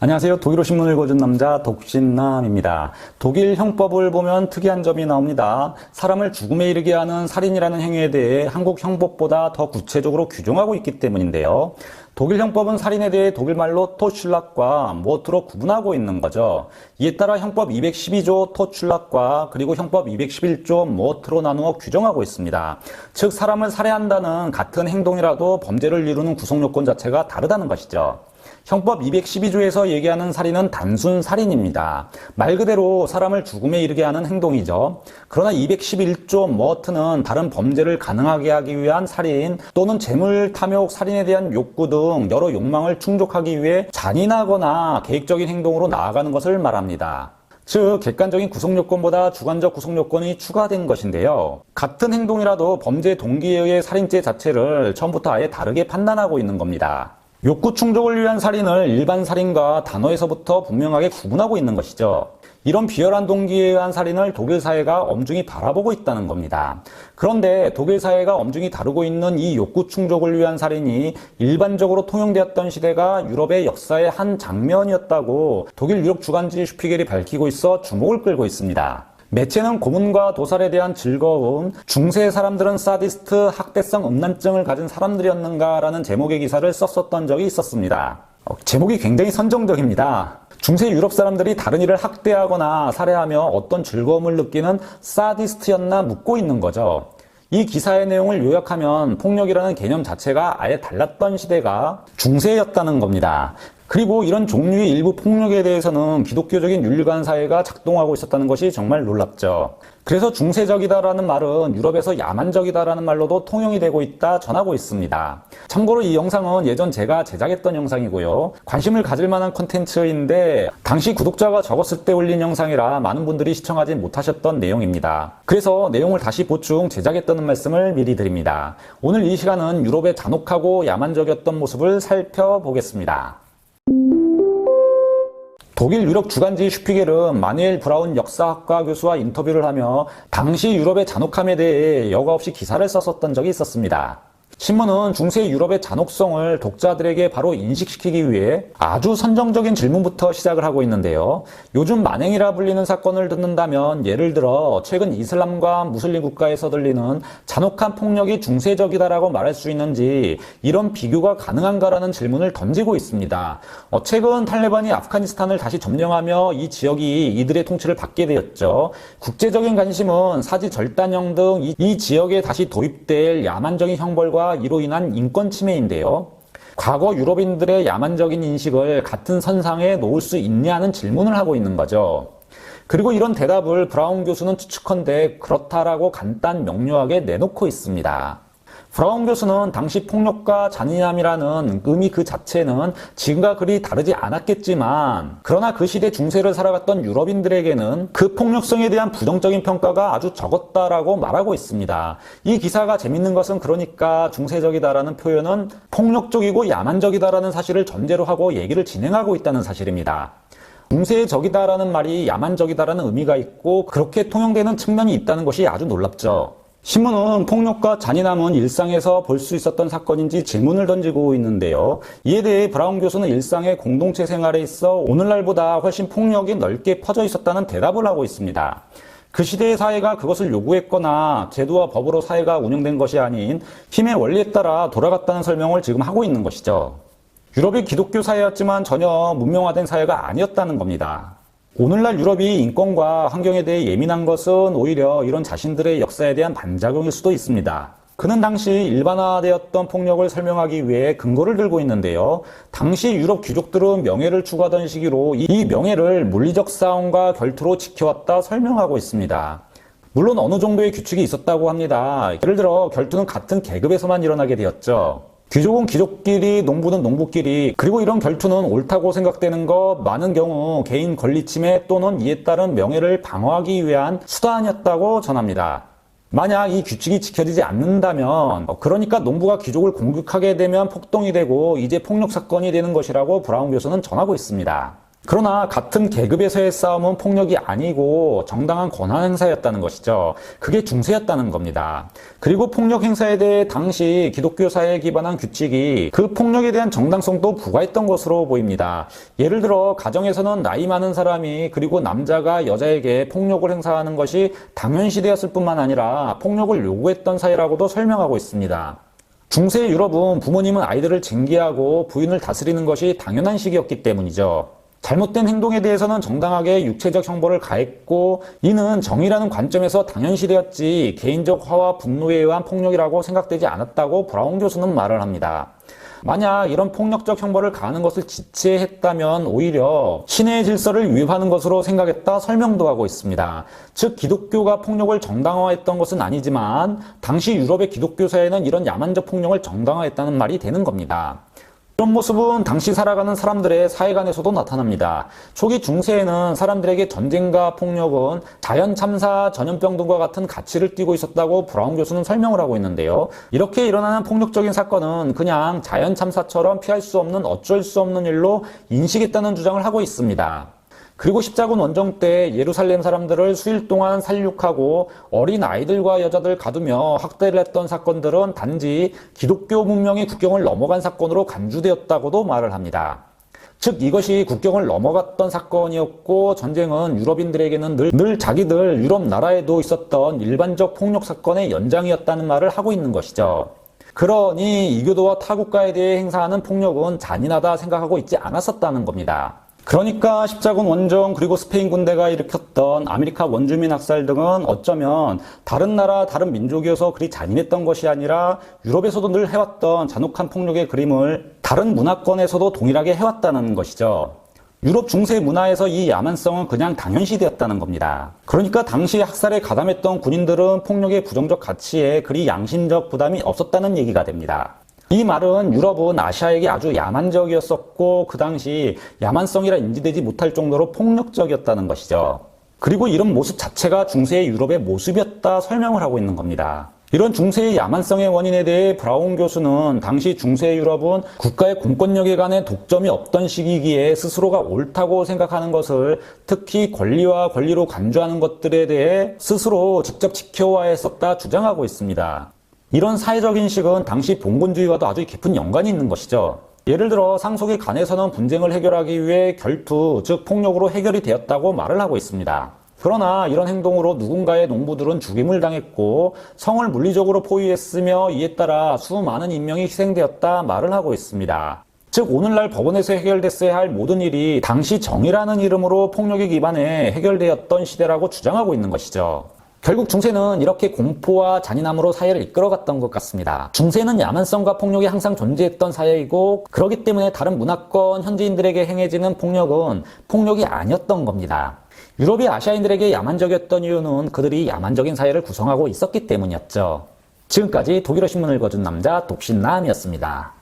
안녕하세요. 독일어 신문을 읽어준 남자 독신남입니다. 독일 형법을 보면 특이한 점이 나옵니다. 사람을 죽음에 이르게 하는 살인이라는 행위에 대해 한국 형법보다 더 구체적으로 규정하고 있기 때문인데요. 독일 형법은 살인에 대해 독일말로 토슐락과 모트로 구분하고 있는 거죠. 이에 따라 형법 212조 토슐락과 그리고 형법 211조 모트로 나누어 규정하고 있습니다. 즉 사람을 살해한다는 같은 행동이라도 범죄를 이루는 구성요건 자체가 다르다는 것이죠. 형법 212조에서 얘기하는 살인은 단순 살인입니다. 말 그대로 사람을 죽음에 이르게 하는 행동이죠. 그러나 211조 머트는 다른 범죄를 가능하게 하기 위한 살인 또는 재물 탐욕, 살인에 대한 욕구 등 여러 욕망을 충족하기 위해 잔인하거나 계획적인 행동으로 나아가는 것을 말합니다. 즉 객관적인 구성요건보다 주관적 구성요건이 추가된 것인데요. 같은 행동이라도 범죄 동기에 의해 살인죄 자체를 처음부터 아예 다르게 판단하고 있는 겁니다. 욕구 충족을 위한 살인을 일반 살인과 단어에서부터 분명하게 구분하고 있는 것이죠. 이런 비열한 동기에 의한 살인을 독일 사회가 엄중히 바라보고 있다는 겁니다. 그런데 독일 사회가 엄중히 다루고 있는 이 욕구 충족을 위한 살인이 일반적으로 통용되었던 시대가 유럽의 역사의 한 장면이었다고 독일 유럽 주간지 슈피겔이 밝히고 있어 주목을 끌고 있습니다. 매체는 고문과 도살에 대한 즐거움, 중세 사람들은 사디스트, 학대성 음란증을 가진 사람들이었는가라는 제목의 기사를 썼었던 적이 있었습니다. 제목이 굉장히 선정적입니다. 중세 유럽 사람들이 다른 이를 학대하거나 살해하며 어떤 즐거움을 느끼는 사디스트였나 묻고 있는 거죠. 이 기사의 내용을 요약하면 폭력이라는 개념 자체가 아예 달랐던 시대가 중세였다는 겁니다. 그리고 이런 종류의 일부 폭력에 대해서는 기독교적인 윤리관 사회가 작동하고 있었다는 것이 정말 놀랍죠. 그래서 중세적이다라는 말은 유럽에서 야만적이다라는 말로도 통용이 되고 있다 전하고 있습니다. 참고로 이 영상은 예전 제가 제작했던 영상이고요. 관심을 가질 만한 콘텐츠인데 당시 구독자가 적었을 때 올린 영상이라 많은 분들이 시청하지 못하셨던 내용입니다. 그래서 내용을 다시 보충 제작했다는 말씀을 미리 드립니다. 오늘 이 시간은 유럽의 잔혹하고 야만적이었던 모습을 살펴보겠습니다. 독일 유럽 주간지 슈피겔은 마누엘 브라운 역사학과 교수와 인터뷰를 하며 당시 유럽의 잔혹함에 대해 여과 없이 기사를 썼었던 적이 있었습니다. 신문은 중세 유럽의 잔혹성을 독자들에게 바로 인식시키기 위해 아주 선정적인 질문부터 시작을 하고 있는데요. 요즘 만행이라 불리는 사건을 듣는다면 예를 들어 최근 이슬람과 무슬림 국가에서 들리는 잔혹한 폭력이 중세적이다라고 말할 수 있는지 이런 비교가 가능한가라는 질문을 던지고 있습니다. 최근 탈레반이 아프가니스탄을 다시 점령하며 이 지역이 이들의 통치를 받게 되었죠. 국제적인 관심은 사지 절단형 등 이 지역에 다시 도입될 야만적인 형벌과 이로 인한 인권 침해인데요. 과거 유럽인들의 야만적인 인식을 같은 선상에 놓을 수 있냐는 질문을 하고 있는 거죠. 그리고 이런 대답을 브라운 교수는 추측컨대 그렇다라고 간단 명료하게 내놓고 있습니다. 브라운 교수는 당시 폭력과 잔인함이라는 의미 그 자체는 지금과 그리 다르지 않았겠지만 그러나 그 시대 중세를 살아갔던 유럽인들에게는 그 폭력성에 대한 부정적인 평가가 아주 적었다라고 말하고 있습니다. 이 기사가 재밌는 것은 그러니까 중세적이다라는 표현은 폭력적이고 야만적이다라는 사실을 전제로 하고 얘기를 진행하고 있다는 사실입니다. 중세적이다라는 말이 야만적이다라는 의미가 있고 그렇게 통용되는 측면이 있다는 것이 아주 놀랍죠. 신문은 폭력과 잔인함은 일상에서 볼 수 있었던 사건인지 질문을 던지고 있는데요. 이에 대해 브라운 교수는 일상의 공동체 생활에 있어 오늘날보다 훨씬 폭력이 넓게 퍼져 있었다는 대답을 하고 있습니다. 그 시대의 사회가 그것을 요구했거나 제도와 법으로 사회가 운영된 것이 아닌 힘의 원리에 따라 돌아갔다는 설명을 지금 하고 있는 것이죠. 유럽이 기독교 사회였지만 전혀 문명화된 사회가 아니었다는 겁니다. 오늘날 유럽이 인권과 환경에 대해 예민한 것은 오히려 이런 자신들의 역사에 대한 반작용일 수도 있습니다. 그는 당시 일반화되었던 폭력을 설명하기 위해 근거를 들고 있는데요. 당시 유럽 귀족들은 명예를 추구하던 시기로 이 명예를 물리적 싸움과 결투로 지켜왔다 설명하고 있습니다. 물론 어느 정도의 규칙이 있었다고 합니다. 예를 들어 결투는 같은 계급에서만 일어나게 되었죠. 귀족은 귀족끼리, 농부는 농부끼리, 그리고 이런 결투는 옳다고 생각되는 것 많은 경우 개인 권리 침해 또는 이에 따른 명예를 방어하기 위한 수단이었다고 전합니다. 만약 이 규칙이 지켜지지 않는다면 그러니까 농부가 귀족을 공격하게 되면 폭동이 되고 이제 폭력 사건이 되는 것이라고 브라운 교수는 전하고 있습니다. 그러나 같은 계급에서의 싸움은 폭력이 아니고 정당한 권한 행사였다는 것이죠. 그게 중세였다는 겁니다. 그리고 폭력 행사에 대해 당시 기독교 사회에 기반한 규칙이 그 폭력에 대한 정당성도 부과했던 것으로 보입니다. 예를 들어 가정에서는 나이 많은 사람이 그리고 남자가 여자에게 폭력을 행사하는 것이 당연시되었을 뿐만 아니라 폭력을 요구했던 사회라고도 설명하고 있습니다. 중세 유럽은 부모님은 아이들을 징계하고 부인을 다스리는 것이 당연한 시기였기 때문이죠. 잘못된 행동에 대해서는 정당하게 육체적 형벌을 가했고 이는 정의라는 관점에서 당연시되었지 개인적 화와 분노에 의한 폭력이라고 생각되지 않았다고 브라운 교수는 말을 합니다. 만약 이런 폭력적 형벌을 가하는 것을 지체했다면 오히려 신의 질서를 위반하는 것으로 생각했다 설명도 하고 있습니다. 즉 기독교가 폭력을 정당화했던 것은 아니지만 당시 유럽의 기독교 사회는 이런 야만적 폭력을 정당화했다는 말이 되는 겁니다. 이런 모습은 당시 살아가는 사람들의 사회관에서도 나타납니다. 초기 중세에는 사람들에게 전쟁과 폭력은 자연 참사, 전염병 등과 같은 가치를 띠고 있었다고 브라운 교수는 설명을 하고 있는데요. 이렇게 일어나는 폭력적인 사건은 그냥 자연 참사처럼 피할 수 없는 어쩔 수 없는 일로 인식했다는 주장을 하고 있습니다. 그리고 십자군 원정 때 예루살렘 사람들을 수일 동안 살육하고 어린 아이들과 여자들 가두며 학대를 했던 사건들은 단지 기독교 문명이 국경을 넘어간 사건으로 간주되었다고도 말을 합니다. 즉 이것이 국경을 넘어갔던 사건이었고 전쟁은 유럽인들에게는 늘 자기들 유럽 나라에도 있었던 일반적 폭력 사건의 연장이었다는 말을 하고 있는 것이죠. 그러니 이교도와 타국가에 대해 행사하는 폭력은 잔인하다 생각하고 있지 않았었다는 겁니다. 그러니까 십자군 원정 그리고 스페인 군대가 일으켰던 아메리카 원주민 학살 등은 어쩌면 다른 나라 다른 민족이어서 그리 잔인했던 것이 아니라 유럽에서도 늘 해왔던 잔혹한 폭력의 그림을 다른 문화권에서도 동일하게 해왔다는 것이죠. 유럽 중세 문화에서 이 야만성은 그냥 당연시되었다는 겁니다. 그러니까 당시 학살에 가담했던 군인들은 폭력의 부정적 가치에 그리 양심적 부담이 없었다는 얘기가 됩니다. 이 말은 유럽은 아시아에게 아주 야만적이었었고 그 당시 야만성이라 인지되지 못할 정도로 폭력적이었다는 것이죠. 그리고 이런 모습 자체가 중세의 유럽의 모습이었다 설명을 하고 있는 겁니다. 이런 중세의 야만성의 원인에 대해 브라운 교수는 당시 중세 유럽은 국가의 공권력에 관해 독점이 없던 시기이기에 스스로가 옳다고 생각하는 것을 특히 권리와 권리로 간주하는 것들에 대해 스스로 직접 지켜와야 했었다 주장하고 있습니다. 이런 사회적 인식은 당시 봉건주의와도 아주 깊은 연관이 있는 것이죠. 예를 들어 상속에 관해서는 분쟁을 해결하기 위해 결투, 즉 폭력으로 해결이 되었다고 말을 하고 있습니다. 그러나 이런 행동으로 누군가의 농부들은 죽임을 당했고 성을 물리적으로 포위했으며 이에 따라 수많은 인명이 희생되었다 말을 하고 있습니다. 즉 오늘날 법원에서 해결됐어야 할 모든 일이 당시 정의라는 이름으로 폭력에 기반해 해결되었던 시대라고 주장하고 있는 것이죠. 결국 중세는 이렇게 공포와 잔인함으로 사회를 이끌어갔던 것 같습니다. 중세는 야만성과 폭력이 항상 존재했던 사회이고 그렇기 때문에 다른 문화권 현지인들에게 행해지는 폭력은 폭력이 아니었던 겁니다. 유럽이 아시아인들에게 야만적이었던 이유는 그들이 야만적인 사회를 구성하고 있었기 때문이었죠. 지금까지 독일어 신문을 읽어준 남자 독신남이었습니다.